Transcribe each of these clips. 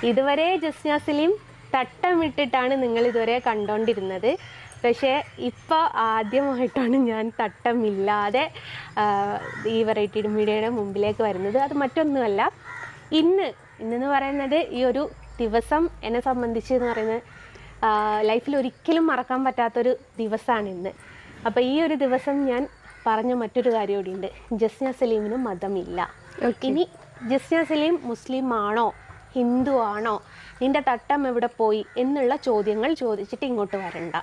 ഇതുവരെ ജസ്ന സലീം തട്ടമിട്ടിട്ടാണ് നിങ്ങൾ ഇതുവരെ കണ്ടുകൊണ്ടിരുന്നത്. പക്ഷേ ഇപ്പോൾ ആദ്യമായിട്ടാണ് ഞാൻ തട്ടമില്ലാതെ ഈ വെറൈറ്റി മീഡിയയുടെ മുമ്പിലേക്ക് വരുന്നത്. അത് മറ്റൊന്നുമല്ല, ഇന്നെന്ന് പറയുന്നത് ഈ ഒരു ദിവസം എന്നെ സംബന്ധിച്ച് എന്ന് പറയുന്നത് ലൈഫിൽ ഒരിക്കലും മറക്കാൻ പറ്റാത്തൊരു ദിവസമാണ് ഇന്ന്. അപ്പോൾ ഈ ഒരു ദിവസം ഞാൻ പറഞ്ഞ മറ്റൊരു കാര്യം കൂടിയുണ്ട്, ജസ്ന സലീമിന് മതമില്ല. ഇനി ജസ്ന സലീം മുസ്ലിം ആണോ ഹിന്ദു ആണോ, നിന്റെ തട്ടം എവിടെ പോയി എന്നുള്ള ചോദ്യങ്ങൾ ചോദിച്ചിട്ട് ഇങ്ങോട്ട് വരണ്ട.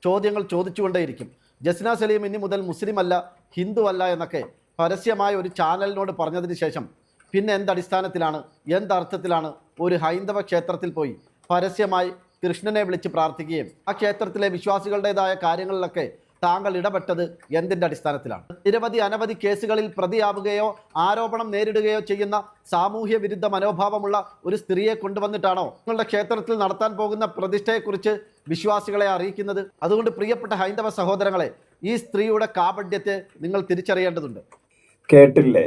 ചോദ്യങ്ങൾ ചോദിച്ചുകൊണ്ടേയിരിക്കും. ജസ്ന സലീം ഇനി മുതൽ മുസ്ലിം അല്ല ഹിന്ദു അല്ല എന്നൊക്കെ പരസ്യമായ ഒരു ചാനലിനോട് പറഞ്ഞതിന് ശേഷം പിന്നെ എന്തടിസ്ഥാനത്തിലാണ് എന്തർത്ഥത്തിലാണ് ഒരു ഹൈന്ദവ ക്ഷേത്രത്തിൽ പോയി പരസ്യമായി കൃഷ്ണനെ വിളിച്ച് പ്രാർത്ഥിക്കുകയും ആ ക്ഷേത്രത്തിലെ വിശ്വാസികളുടേതായ കാര്യങ്ങളിലൊക്കെ താങ്കൾ ഇടപെട്ടത് എന്തിൻ്റെ അടിസ്ഥാനത്തിലാണ്? അനവധി കേസുകളിൽ പ്രതിയാവുകയോ ആരോപണം നേരിടുകയോ ചെയ്യുന്ന സാമൂഹ്യ വിരുദ്ധ മനോഭാവമുള്ള ഒരു സ്ത്രീയെ കൊണ്ടുവന്നിട്ടാണോ നിങ്ങളുടെ ക്ഷേത്രത്തിൽ നടത്താൻ പോകുന്ന പ്രതിഷ്ഠയെക്കുറിച്ച് വിശ്വാസികളെ അറിയിക്കുന്നത്? അതുകൊണ്ട് പ്രിയപ്പെട്ട ഹൈന്ദവ സഹോദരങ്ങളെ, ഈ സ്ത്രീയുടെ കാപഢ്യത്തെ നിങ്ങൾ തിരിച്ചറിയേണ്ടതുണ്ട്. കേട്ടില്ലേ?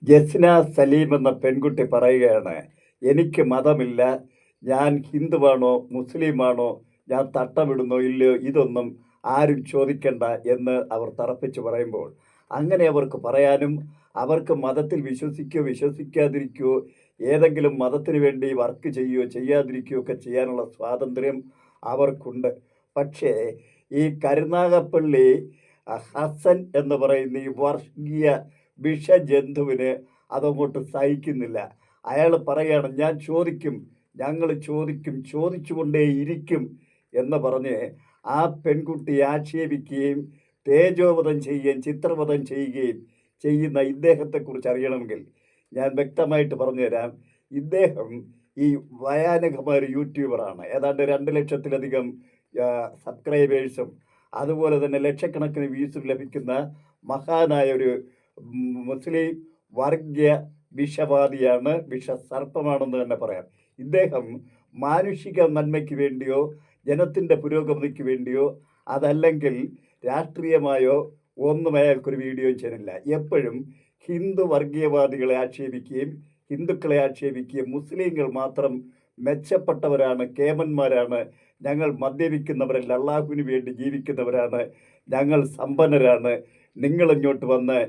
ജസ്ന സലീം എന്ന പെൺകുട്ടി പറയുകയാണ്, എനിക്ക് മതമില്ല, ഞാൻ ഹിന്ദുവാണോ മുസ്ലിമാണോ, ഞാൻ തട്ടമിടുന്നോ ഇല്ലയോ, ഇതൊന്നും ആരും ചോദിക്കണ്ട എന്ന് അവർ തറപ്പിച്ച് പറയുമ്പോൾ, അങ്ങനെ അവർക്ക് പറയാനും അവർക്ക് മതത്തിൽ വിശ്വസിക്കുകയോ വിശ്വസിക്കാതിരിക്കുകയോ ഏതെങ്കിലും മതത്തിന് വേണ്ടി വർക്ക് ചെയ്യുകയോ ചെയ്യാതിരിക്കുകയോ ഒക്കെ ചെയ്യാനുള്ള സ്വാതന്ത്ര്യം അവർക്കുണ്ട്. പക്ഷേ ഈ കരുനാഗപ്പള്ളി ഹസൻ എന്ന് പറയുന്ന ഈ വർഗീയ വിഷജന്തുവിന് അതങ്ങോട്ട് സഹിക്കുന്നില്ല. അയാൾ പറയുകയാണ്, ഞങ്ങൾ ചോദിക്കും ചോദിച്ചുകൊണ്ടേയിരിക്കും എന്ന് പറഞ്ഞ് ആ പെൺകുട്ടി ആക്ഷേപിക്കുകയും തേജോവധം ചെയ്യുകയും ചിത്രവധം ചെയ്യുകയും ചെയ്യുന്ന ഇദ്ദേഹത്തെക്കുറിച്ച് അറിയണമെങ്കിൽ ഞാൻ വ്യക്തമായിട്ട് പറഞ്ഞുതരാം. ഇദ്ദേഹം ഈ ഭയാനകമായ ഒരു യൂട്യൂബറാണ്. ഏതാണ്ട് 2 ലക്ഷത്തിലധികം സബ്സ്ക്രൈബേഴ്സും അതുപോലെ തന്നെ ലക്ഷക്കണക്കിന് വ്യൂസും ലഭിക്കുന്ന മഹാനായ ഒരു മുസ്ലിം വർഗീയ വിഷവാദിയാണ്, വിഷസർപ്പമാണെന്ന് തന്നെ പറയാം. ഇദ്ദേഹം മാനുഷിക നന്മയ്ക്ക് വേണ്ടിയോ ജനത്തിൻ്റെ പുരോഗതിക്ക് വേണ്ടിയോ അതല്ലെങ്കിൽ രാഷ്ട്രീയമായോ ഒന്നും അയാൾക്കൊരു വീഡിയോ ചെയ്യുന്നില്ല. എപ്പോഴും ഹിന്ദു വർഗീയവാദികളെ ആക്ഷേപിക്കുകയും ഹിന്ദുക്കളെ ആക്ഷേപിക്കുകയും മുസ്ലിങ്ങൾ മാത്രം മെച്ചപ്പെട്ടവരാണ്, കേമന്മാരാണ്, ഞങ്ങൾ മദ്യപിക്കുന്നവരല്ല, അള്ളാഹുവിന് വേണ്ടി ജീവിക്കുന്നവരാണ്, ഞങ്ങൾ സമ്പന്നരാണ്, നിങ്ങളിങ്ങോട്ട് വന്ന്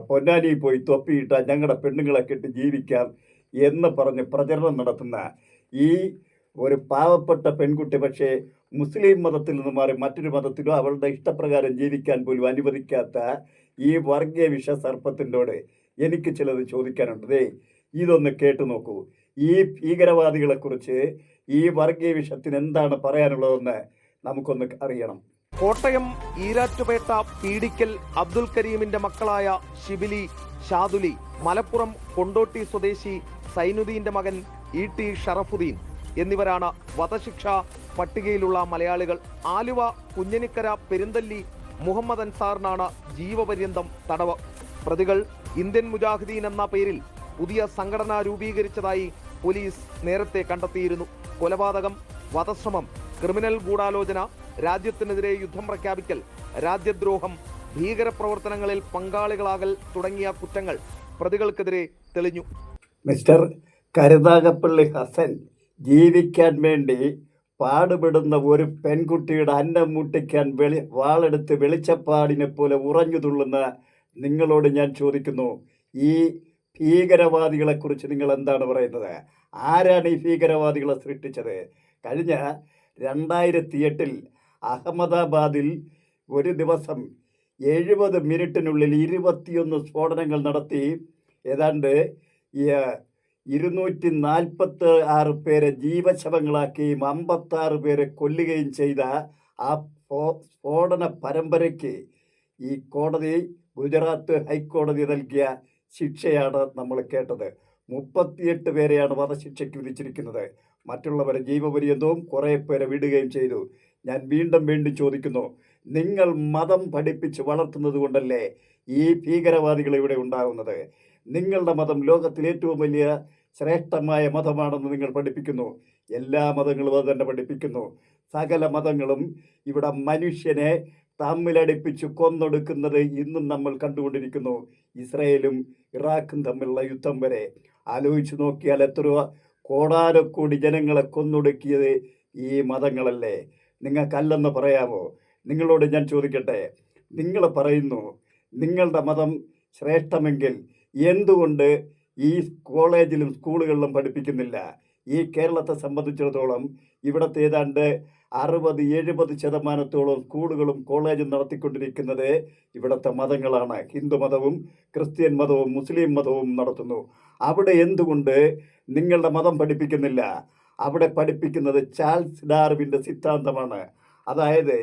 പൊന്നാനി പോയി തൊപ്പിയിട്ട ഞങ്ങളുടെ പെണ്ണുങ്ങളെ കെട്ടി ജീവിക്കാം എന്ന് പറഞ്ഞ് പ്രചരണം നടത്തുന്ന ഈ ഒരു പാവപ്പെട്ട പെൺകുട്ടി പക്ഷേ മുസ്ലിം മതത്തിൽ നിന്ന് മാറി മറ്റൊരു മതത്തിലോ അവളുടെ ഇഷ്ടപ്രകാരം ജീവിക്കാൻ പോലും അനുവദിക്കാത്ത ഈ വർഗീയ വിഷസർപ്പത്തിനോട് എനിക്ക് ചിലത് ചോദിക്കാനുണ്ട്. ഇതൊന്ന് കേട്ടു നോക്കൂ. ഈ ഭീകരവാദികളെക്കുറിച്ച് ഈ വർഗീയ വിഷത്തിന് എന്താണ് പറയാനുള്ളതെന്ന് നമുക്കൊന്ന് അറിയണം. കോട്ടയം ഈരാറ്റുപേട്ട പീടിക്കൽ അബ്ദുൽ കരീമിന്റെ മക്കളായ ഷിബിലി, ഷാദുലി, മലപ്പുറം കൊണ്ടോട്ടി സ്വദേശി സൈനുദ്ദീന്റെ മകൻ ET ഷറഫുദ്ദീൻ എന്നിവരാണ് വധശിക്ഷ പട്ടികയിലുള്ള മലയാളികൾ. ആലുവ, കുഞ്ഞനിക്കര, പെരിന്തല്ലി മുഹമ്മദ് അൻസാറിനാണ് ജീവപര്യന്തം തടവ്. പ്രതികൾ ഇന്ത്യൻ മുജാഹിദീൻ എന്ന പേരിൽ പുതിയ സംഘടന രൂപീകരിച്ചതായി പോലീസ് നേരത്തെ കണ്ടെത്തിയിരുന്നു. കൊലപാതകം, വധശ്രമം, ക്രിമിനൽ ഗൂഢാലോചന, രാജ്യത്തിനെതിരെ യുദ്ധം പ്രഖ്യാപിക്കൽ, രാജ്യദ്രോഹം, ഭീകരപ്രവർത്തനങ്ങളിൽ പങ്കാളികളാകൽ തുടങ്ങിയ കുറ്റങ്ങൾ പ്രതികൾക്കെതിരെ തെളിഞ്ഞു. മിസ്റ്റർ കരുനാഗപ്പള്ളി ഹസൻ ജീവിക്കാൻ വേണ്ടി പാടുപെടുന്ന ഒരു പെൺകുട്ടിയുടെ അന്നം മുട്ടിക്കാൻ വാളെടുത്ത് വെളിച്ചപ്പാടിനെ പോലെ ഉറഞ്ഞു തുള്ളുന്ന നിങ്ങളോട് ഞാൻ ചോദിക്കുന്നു, ഈ ഭീകരവാദികളെക്കുറിച്ച് നിങ്ങൾ എന്താണ് പറയുന്നത്? ആരാണ് ഈ ഭീകരവാദികളെ സൃഷ്ടിച്ചത്? കഴിഞ്ഞ 2008 അഹമ്മദാബാദിൽ ഒരു ദിവസം 70 മിനിറ്റിനുള്ളിൽ 21 സ്ഫോടനങ്ങൾ നടത്തി ഏതാണ്ട് 246 പേരെ ജീവശവങ്ങളാക്കുകയും 56 പേരെ കൊല്ലുകയും ചെയ്ത ആ സ്ഫോടന പരമ്പരയ്ക്ക് ഈ കോടതി, ഗുജറാത്ത് ഹൈക്കോടതി നൽകിയ ശിക്ഷയാണ് നമ്മൾ കേട്ടത്. 38 പേരെയാണ് വധശിക്ഷയ്ക്ക് വിധിച്ചിരിക്കുന്നത്. മറ്റുള്ളവരെ ജീവപര്യന്തവും കുറേ പേരെ വിടുകയും ചെയ്തു. ഞാൻ വീണ്ടും ചോദിക്കുന്നു, നിങ്ങൾ മതം പഠിപ്പിച്ച് വളർത്തുന്നത് കൊണ്ടല്ലേ ഈ ഭീകരവാദികൾ ഇവിടെ ഉണ്ടാകുന്നത്? നിങ്ങളുടെ മതം ലോകത്തിലെ ഏറ്റവും വലിയ ശ്രേഷ്ഠമായ മതമാണെന്ന് നിങ്ങൾ പഠിപ്പിക്കുന്നു. എല്ലാ മതങ്ങളും അത് തന്നെ പഠിപ്പിക്കുന്നു. സകല മതങ്ങളും ഇവിടെ മനുഷ്യനെ തമ്മിലടിപ്പിച്ച് കൊന്നൊടുക്കുന്നത് ഇന്നും നമ്മൾ കണ്ടുകൊണ്ടിരിക്കുന്നു. ഇസ്രായേലും ഇറാഖും തമ്മിലുള്ള യുദ്ധം വരെ ആലോചിച്ച് നോക്കിയാൽ എത്രയോ കോടാനക്കോടി ജനങ്ങളെ കൊന്നൊടുക്കിയത് ഈ മതങ്ങളല്ലേ? നിങ്ങൾക്കല്ലെന്ന് പറയാമോ? നിങ്ങളോട് ഞാൻ ചോദിക്കട്ടെ, നിങ്ങൾ പറയുന്നു നിങ്ങളുടെ മതം ശ്രേഷ്ഠമെങ്കിൽ എന്തുകൊണ്ട് ഈ കോളേജിലും സ്കൂളുകളിലും പഠിപ്പിക്കുന്നില്ല? ഈ കേരളത്തെ സംബന്ധിച്ചിടത്തോളം ഇവിടുത്തെ ഏതാണ്ട് 60-70% സ്കൂളുകളും കോളേജും നടത്തിക്കൊണ്ടിരിക്കുന്നത് ഇവിടുത്തെ മതങ്ങളാണ്. ഹിന്ദു മതവും ക്രിസ്ത്യൻ മതവും മുസ്ലിം മതവും നടത്തുന്നു. അവിടെ എന്തുകൊണ്ട് നിങ്ങളുടെ മതം പഠിപ്പിക്കുന്നില്ല? അവിടെ പഠിപ്പിക്കുന്നത് ചാൾസ് ഡാർവിൻ്റെ സിദ്ധാന്തമാണ്. അതായത്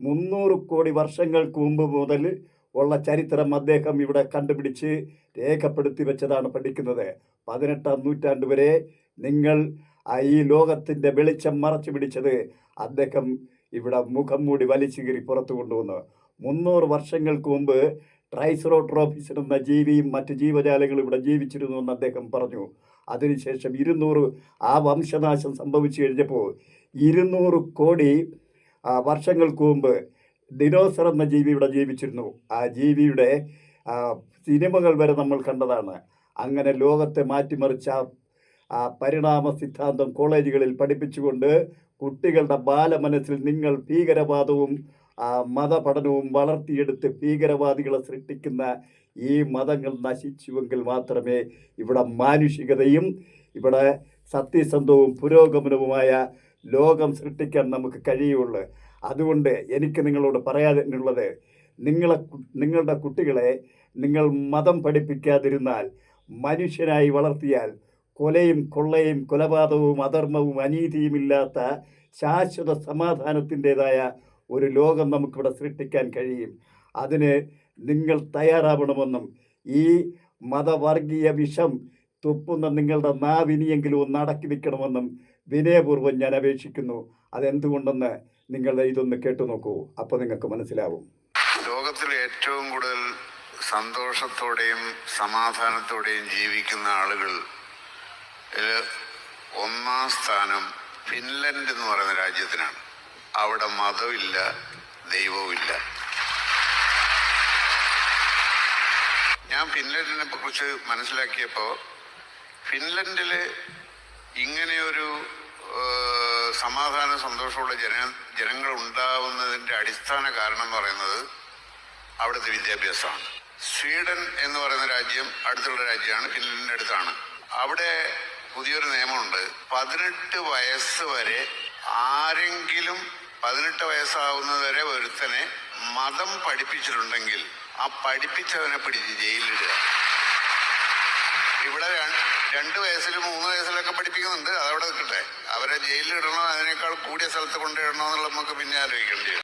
300 കോടി വർഷങ്ങൾക്ക് മുമ്പ് മുതൽ ഉള്ള ചരിത്രം അദ്ദേഹം ഇവിടെ കണ്ടുപിടിച്ച് രേഖപ്പെടുത്തി വെച്ചതാണ് പഠിക്കുന്നത്. 18-ാം നൂറ്റാണ്ട് വരെ നിങ്ങൾ ഈ ലോകത്തിൻ്റെ വെളിച്ചം മറച്ചു പിടിച്ചത് അദ്ദേഹം ഇവിടെ മുഖം മൂടി വലിച്ചു കീറി പുറത്തു കൊണ്ടുവന്നു. 300 വർഷങ്ങൾക്ക് മുമ്പ് ട്രൈസെറോട്രോപിസ് എന്ന ജീവിയും മറ്റ് ജീവജാലങ്ങളും ഇവിടെ ജീവിച്ചിരുന്നു എന്ന് അദ്ദേഹം പറഞ്ഞു. അതിനുശേഷം 200 ആ വംശനാശം സംഭവിച്ചു കഴിഞ്ഞപ്പോൾ 200 കോടി വർഷങ്ങൾക്ക് മുമ്പ് ദിനോസർ എന്ന ജീവി ഇവിടെ ജീവിച്ചിരുന്നു. ആ ജീവിയുടെ സിനിമകൾ വരെ നമ്മൾ കണ്ടതാണ്. അങ്ങനെ ലോകത്തെ മാറ്റിമറിച്ച പരിണാമ സിദ്ധാന്തം കോളേജുകളിൽ പഠിപ്പിച്ചുകൊണ്ട് കുട്ടികളുടെ ബാലമനസ്സിൽ നിങ്ങൾ ഭീകരവാദവും മതപഠനവും വളർത്തിയെടുത്ത് ഭീകരവാദികളെ സൃഷ്ടിക്കുന്ന ഈ മതങ്ങൾ നശിച്ചുവെങ്കിൽ മാത്രമേ ഇവിടെ മാനുഷികതയും ഇവിടെ സത്യസന്ധവും പുരോഗമനവുമായ ലോകം സൃഷ്ടിക്കാൻ നമുക്ക് കഴിയുള്ളൂ. അതുകൊണ്ട് എനിക്ക് നിങ്ങളോട് പറയാനുള്ളത്, നിങ്ങളുടെ കുട്ടികളെ നിങ്ങൾ മതം പഠിപ്പിക്കാതിരുന്നാൽ, മനുഷ്യനായി വളർത്തിയാൽ, കൊലയും കൊള്ളയും കൊലപാതകവും അധർമ്മവും അനീതിയുമില്ലാത്ത ശാശ്വത സമാധാനത്തിൻ്റെതായ ഒരു ലോകം നമുക്കിവിടെ സൃഷ്ടിക്കാൻ കഴിയും. അതിന് നിങ്ങൾ തയ്യാറാവണമെന്നും ഈ മതവർഗീയ വിഷം തുപ്പുന്ന നിങ്ങളുടെ നാവിനിയെങ്കിലും ഒന്ന് അടക്കി വയ്ക്കണമെന്നും വിനയപൂർവ്വം ഞാൻ അപേക്ഷിക്കുന്നു. അതെന്തുകൊണ്ടെന്ന് നിങ്ങൾ ഇതൊന്ന് കേട്ടു നോക്കൂ, അപ്പോൾ നിങ്ങൾക്ക് മനസ്സിലാവും. ലോകത്തിൽ ഏറ്റവും കൂടുതൽ സന്തോഷത്തോടെയും സമാധാനത്തോടെയും ജീവിക്കുന്ന ആളുകൾ ഒന്നാം സ്ഥാനം ഫിൻലൻഡ് എന്ന് പറയുന്ന രാജ്യത്തിനാണ്. അവിടെ മതമില്ല, ദൈവവുമില്ല. ഞാൻ ഫിൻലൻഡിനെ കുറിച്ച് മനസ്സിലാക്കിയപ്പോൾ ഫിൻലൻഡിൽ ഇങ്ങനെയൊരു സമാധാന സന്തോഷമുള്ള ജനങ്ങൾ ഉണ്ടാവുന്നതിൻ്റെ അടിസ്ഥാന കാരണം എന്ന് പറയുന്നത് അവിടുത്തെ വിദ്യാഭ്യാസമാണ്. സ്വീഡൻ എന്ന് പറയുന്ന രാജ്യം അടുത്തുള്ള രാജ്യമാണ്, ഫിൻലൻഡിൻ്റെ അടുത്താണ്. അവിടെ പുതിയൊരു നിയമമുണ്ട്. 18 വയസ്സ് വരെ ആരെങ്കിലും 18 വയസ്സാവുന്നത് വരെ ഒരുത്തനെ മതം പഠിപ്പിച്ചിട്ടുണ്ടെങ്കിൽ ആ പഠിപ്പിച്ചവനെ പിടിച്ച് ജയിലിലിടുക. ഇവിടെ 2 വയസ്സിലും 3 വയസ്സിലൊക്കെ പഠിപ്പിക്കുന്നുണ്ട്. അതവിടെ നിൽക്കട്ടെ. അവരെ ജയിലിലിടണോ അതിനേക്കാൾ കൂടിയ സ്ഥലത്ത് കൊണ്ടിടണോ എന്നുള്ള നമുക്ക് പിന്നെ ആലോചിക്കേണ്ടി വരും.